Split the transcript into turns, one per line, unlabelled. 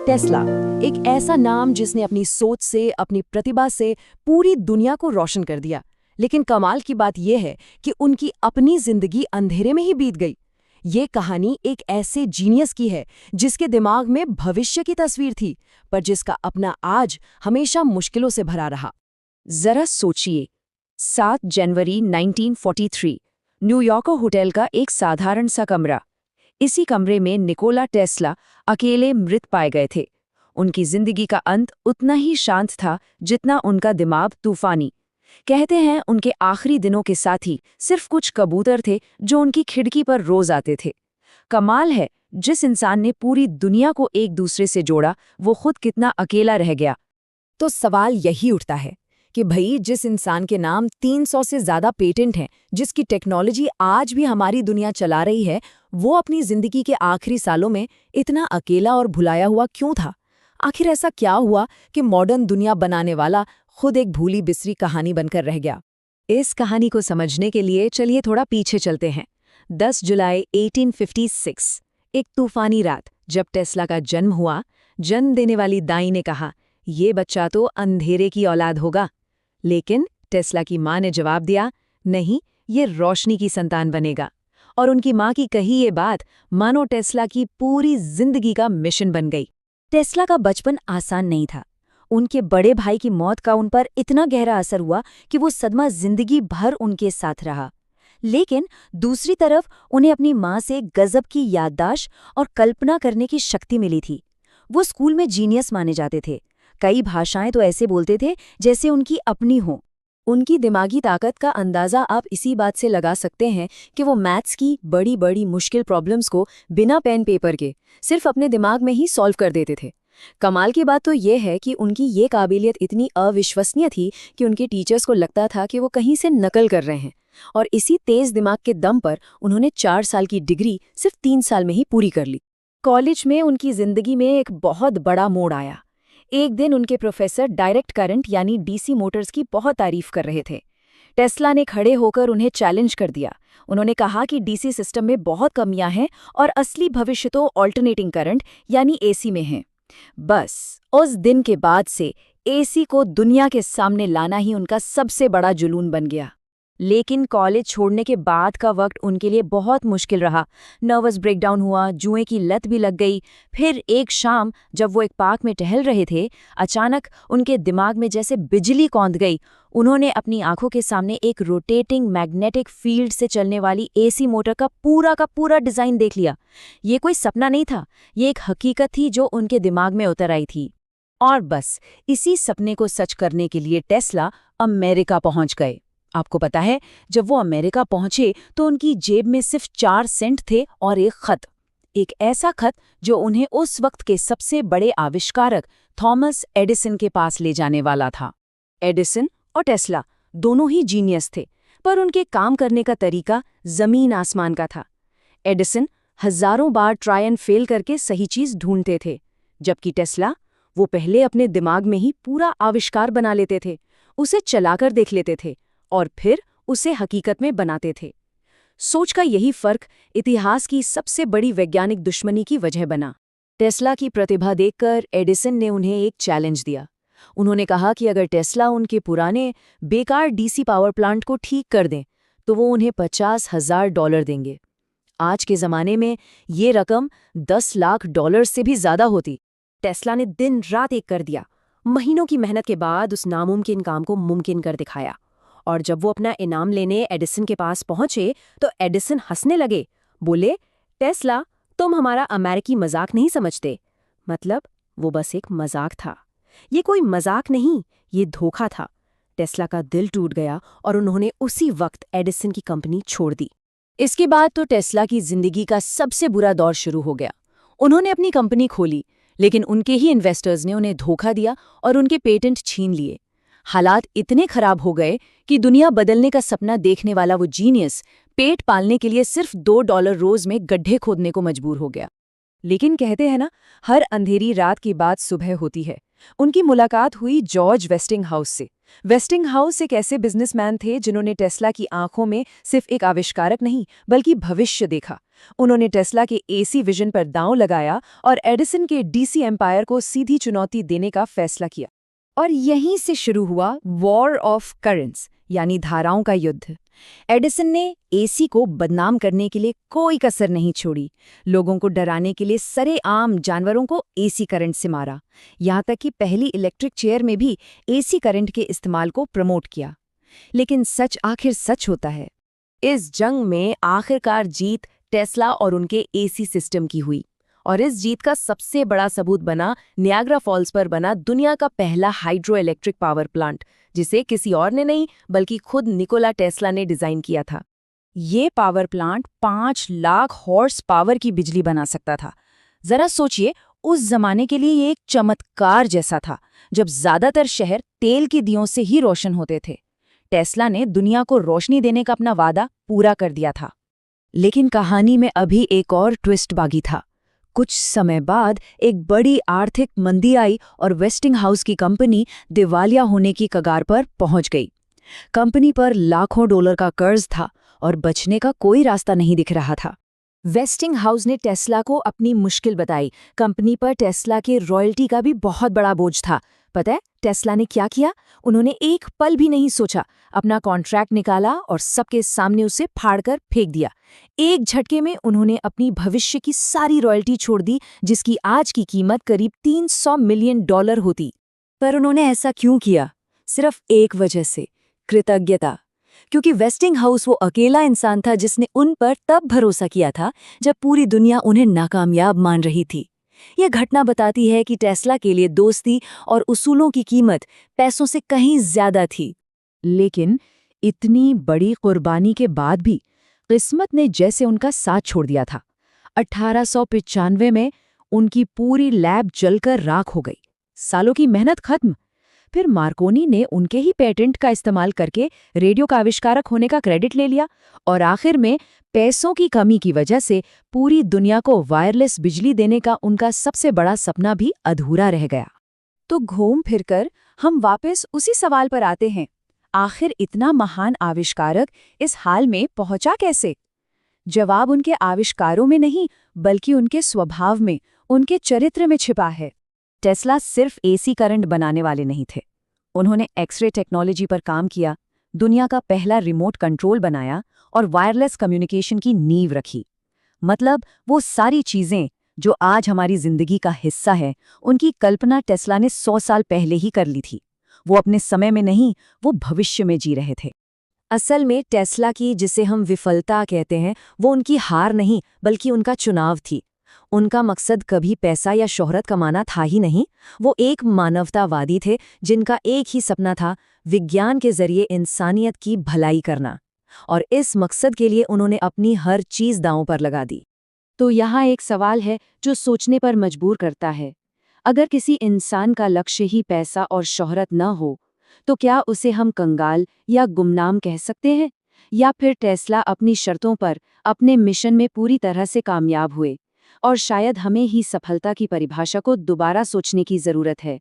Tesla, एक ऐसा नाम जिसने अपनी सोच से, अपनी प्रतिभा से पूरी दुनिया को रोशन कर दिया। लेकिन कमाल की बात यह है कि उनकी अपनी जिंदगी अंधेरे में ही बीत गई। ये कहानी एक ऐसे जीनियस की है जिसके दिमाग में भविष्य की तस्वीर थी, पर जिसका अपना आज हमेशा मुश्किलों से भरा रहा।
जरा सोचिए, 7 जनवरी 1943, न्यूयॉर्क होटल का एक साधारण सा कमरा। इसी कमरे में निकोला टेस्ला अकेले मृत पाए गए थे। उनकी जिंदगी का अंत उतना ही शांत था जितना उनका दिमाग तूफानी। कहते हैं उनके आखिरी दिनों के साथी सिर्फ कुछ कबूतर थे जो उनकी खिड़की पर रोज आते थे। कमाल है, जिस इंसान ने पूरी दुनिया को एक दूसरे से जोड़ा, वो खुद कितना अकेला रह गया।
तो सवाल यही उठता है कि भई जिस इंसान के नाम 300 से ज़्यादा पेटेंट हैं, जिसकी टेक्नोलॉजी आज भी हमारी दुनिया चला रही है, वो अपनी ज़िंदगी के आखिरी सालों में इतना अकेला और भुलाया हुआ क्यों था? आखिर ऐसा क्या हुआ कि मॉडर्न दुनिया बनाने वाला खुद एक भूली बिसरी कहानी बनकर रह गया?
इस कहानी को समझने के लिए चलिए थोड़ा पीछे चलते हैं। 10 जुलाई 1856, एक तूफानी रात, जब टेस्ला का जन्म हुआ, जन्म देने वाली दाई ने कहा, ये बच्चा तो अंधेरे की औलाद होगा। लेकिन टेस्ला की माँ ने जवाब दिया, नहीं, ये रोशनी की संतान बनेगा। और उनकी माँ की कही ये बात मानो टेस्ला की पूरी जिंदगी का मिशन बन गई।
टेस्ला का बचपन आसान नहीं था। उनके बड़े भाई की मौत का उन पर इतना गहरा असर हुआ कि वो सदमा जिंदगी भर उनके साथ रहा। लेकिन दूसरी तरफ उन्हें अपनी माँ से गजब की याददाश्त और कल्पना करने की शक्ति मिली थी। वो स्कूल में जीनियस माने जाते थे। कई भाषाएं तो ऐसे बोलते थे जैसे उनकी अपनी हों।
उनकी दिमागी ताकत का अंदाज़ा आप इसी बात से लगा सकते हैं कि वो मैथ्स की बड़ी बड़ी मुश्किल प्रॉब्लम्स को बिना पेन पेपर के सिर्फ अपने दिमाग में ही सॉल्व कर देते थे। कमाल की बात तो ये है कि उनकी ये काबिलियत इतनी अविश्वसनीय थी कि उनके टीचर्स को लगता था कि वो कहीं से नकल कर रहे हैं। और इसी तेज दिमाग के दम पर उन्होंने 4 साल की डिग्री सिर्फ 3 साल में ही पूरी कर ली। कॉलेज में उनकी जिंदगी में एक बहुत बड़ा मोड़ आया। एक दिन उनके प्रोफेसर डायरेक्ट करंट यानी डीसी मोटर्स की बहुत तारीफ कर रहे थे। टेस्ला ने खड़े होकर उन्हें चैलेंज कर दिया। उन्होंने कहा कि डीसी सिस्टम में बहुत कमियां हैं और असली भविष्य तो ऑल्टरनेटिंग करंट यानी एसी में है। बस उस दिन के बाद से एसी को दुनिया के सामने लाना ही उनका सबसे बड़ा जुनून बन गया।
लेकिन कॉलेज छोड़ने के बाद का वक्त उनके लिए बहुत मुश्किल रहा। नर्वस ब्रेकडाउन हुआ, जुए की लत भी लग गई। फिर एक शाम जब वो एक पार्क में टहल रहे थे, अचानक उनके दिमाग में जैसे बिजली कौंध गई। उन्होंने अपनी आंखों के सामने एक रोटेटिंग मैग्नेटिक फील्ड से चलने वाली एसी मोटर का पूरा डिजाइन देख लिया। ये कोई सपना नहीं था, ये एक हकीकत थी जो उनके दिमाग में उतर आई थी। और बस इसी सपने को सच करने के लिए टेस्ला अमेरिका पहुंच गए। आपको पता है, जब वो अमेरिका पहुंचे तो उनकी जेब में सिर्फ 4 सेंट थे और एक खत। एक ऐसा खत जो उन्हें उस वक्त के सबसे बड़े आविष्कारक थॉमस एडिसन के पास ले जाने वाला था। एडिसन और टेस्ला दोनों ही जीनियस थे, पर उनके काम करने का तरीका जमीन आसमान का था। एडिसन हजारों बार ट्राई एंड फेल करके सही चीज ढूंढते थे, जबकि टेस्ला वो पहले अपने दिमाग में ही पूरा आविष्कार बना लेते थे, उसे चलाकर देख लेते थे और फिर उसे हकीकत में बनाते थे। सोच का यही फर्क इतिहास की सबसे बड़ी वैज्ञानिक दुश्मनी की वजह बना। टेस्ला की प्रतिभा देखकर एडिसन ने उन्हें एक चैलेंज दिया। उन्होंने कहा कि अगर टेस्ला उनके पुराने बेकार डीसी पावर प्लांट को ठीक कर दें तो वो उन्हें $50,000 देंगे। आज के ज़माने में ये रकम $10 लाख से भी ज़्यादा होती। टेस्ला ने दिन रात एक कर दिया। महीनों की मेहनत के बाद उस नामुमकिन काम को मुमकिन कर दिखाया। और जब वो अपना इनाम लेने एडिसन के पास पहुंचे तो एडिसन हंसने लगे। बोले, टेस्ला, तुम हमारा अमेरिकी मजाक नहीं समझते। मतलब वो बस एक मजाक था। ये कोई मजाक नहीं, ये धोखा था। टेस्ला का दिल टूट गया और उन्होंने उसी वक्त एडिसन की कंपनी छोड़ दी। इसके बाद तो टेस्ला की जिंदगी का सबसे बुरा दौर शुरू हो गया। उन्होंने अपनी कंपनी खोली, लेकिन उनके ही इन्वेस्टर्स ने उन्हें धोखा दिया और उनके पेटेंट छीन लिए। हालात इतने खराब हो गए कि दुनिया बदलने का सपना देखने वाला वो जीनियस पेट पालने के लिए सिर्फ $2 रोज में गड्ढे खोदने को मजबूर हो गया। लेकिन कहते हैं ना, हर अंधेरी रात की बात सुबह होती है। उनकी मुलाकात हुई जॉर्ज वेस्टिंगहाउस से। वेस्टिंगहाउस एक ऐसे बिजनेसमैन थे जिन्होंने टेस्ला की आंखों में सिर्फ एक आविष्कारक नहीं बल्कि भविष्य देखा। उन्होंने टेस्ला के एसी विजन पर दांव लगाया और एडिसन के डीसी एम्पायर को सीधी चुनौती देने का फैसला किया। और यहीं से शुरू हुआ वॉर ऑफ करंट्स, यानी धाराओं का युद्ध। एडिसन ने एसी को बदनाम करने के लिए कोई कसर नहीं छोड़ी। लोगों को डराने के लिए सरेआम जानवरों को एसी करंट से मारा। यहाँ तक कि पहली इलेक्ट्रिक चेयर में भी एसी करंट के इस्तेमाल को प्रमोट किया। लेकिन सच आखिर सच होता है। इस जंग में आखिरकार जीत टेस्ला और उनके एसी सिस्टम की हुई। और इस जीत का सबसे बड़ा सबूत बना नियाग्रा फॉल्स पर बना दुनिया का पहला हाइड्रो इलेक्ट्रिक पावर प्लांट, जिसे किसी और ने नहीं बल्कि खुद निकोला टेस्ला ने डिजाइन किया था। ये power plant 5 lakh horse power की बिजली बना सकता था। जरा सोचिए, उस जमाने के लिए ये एक चमत्कार जैसा था, जब ज्यादातर शहर तेल की दियों से ही रोशन होते थे। टेस्ला ने दुनिया को रोशनी देने का अपना वादा पूरा कर दिया था। लेकिन कहानी में अभी एक और ट्विस्ट बाकी था। कुछ समय बाद एक बड़ी आर्थिक मंदी आई और वेस्टिंगहाउस की कंपनी दिवालिया होने की कगार पर पहुंच गई। कंपनी पर लाखों डॉलर का कर्ज था और बचने का कोई रास्ता नहीं दिख रहा था। वेस्टिंगहाउस ने टेस्ला को अपनी मुश्किल बताई। कंपनी पर टेस्ला के रॉयल्टी का भी बहुत बड़ा बोझ था। पता है टेस्ला ने क्या किया? उन्होंने एक पल भी नहीं सोचा, अपना कॉन्ट्रैक्ट निकाला और सबके सामने उसे फाड़कर फेंक दिया। एक झटके में उन्होंने अपनी भविष्य की सारी रॉयल्टी छोड़ दी, जिसकी आज की कीमत करीब $300 मिलियन होती। पर उन्होंने ऐसा क्यों किया? सिर्फ एक वजह से, कृतज्ञता। क्योंकि वेस्टिंगहाउस वो अकेला इंसान था जिसने उन पर तब भरोसा किया था जब पूरी दुनिया उन्हें नाकामयाब मान रही थी। यह घटना बताती है कि टेस्ला के लिए दोस्ती और उसूलों की कीमत पैसों से कहीं ज्यादा थी। लेकिन इतनी बड़ी कुर्बानी के बाद भी किस्मत ने जैसे उनका साथ छोड़ दिया था। 1895 में उनकी पूरी लैब जलकर राख हो गई। सालों की मेहनत खत्म। फिर मार्कोनी ने उनके ही पेटेंट का इस्तेमाल करके रेडियो का आविष्कारक होने का क्रेडिट ले लिया और आखिर में पैसों की कमी की वजह से पूरी दुनिया को वायरलेस बिजली देने का उनका सबसे बड़ा सपना भी अधूरा रह गया। तो घूम फिरकर हम वापस उसी सवाल पर आते हैं, आखिर इतना महान आविष्कारक इस हाल में पहुंचा कैसे? जवाब उनके आविष्कारों में नहीं बल्कि उनके स्वभाव में, उनके चरित्र में छिपा है। टेस्ला सिर्फ एसी करंट बनाने वाले नहीं थे। उन्होंने एक्सरे टेक्नोलॉजी पर काम किया, दुनिया का पहला रिमोट कंट्रोल बनाया और वायरलेस कम्युनिकेशन की नींव रखी। मतलब वो सारी चीजें जो आज हमारी जिंदगी का हिस्सा है, उनकी कल्पना टेस्ला ने 100 साल पहले ही कर ली थी। वो अपने समय में नहीं, वो भविष्य में जी रहे थे। असल में टेस्ला की जिसे हम विफलता कहते हैं, वो उनकी हार नहीं बल्कि उनका चुनाव थी। उनका मकसद कभी पैसा या शोहरत कमाना था ही नहीं। वो एक मानवतावादी थे जिनका एक ही सपना था, विज्ञान के जरिए इंसानियत की भलाई करना। और इस मकसद के लिए उन्होंने अपनी हर चीज दांव पर लगा दी। तो यहाँ एक सवाल है जो सोचने पर मजबूर करता है। अगर किसी इंसान का लक्ष्य ही पैसा और शोहरत न हो, तो क्या उसे हम कंगाल या गुमनाम कह सकते हैं? या फिर टेस्ला अपनी शर्तों पर अपने मिशन में पूरी तरह से कामयाब हुए? और शायद हमें ही सफलता की परिभाषा को दोबारा सोचने की जरूरत है।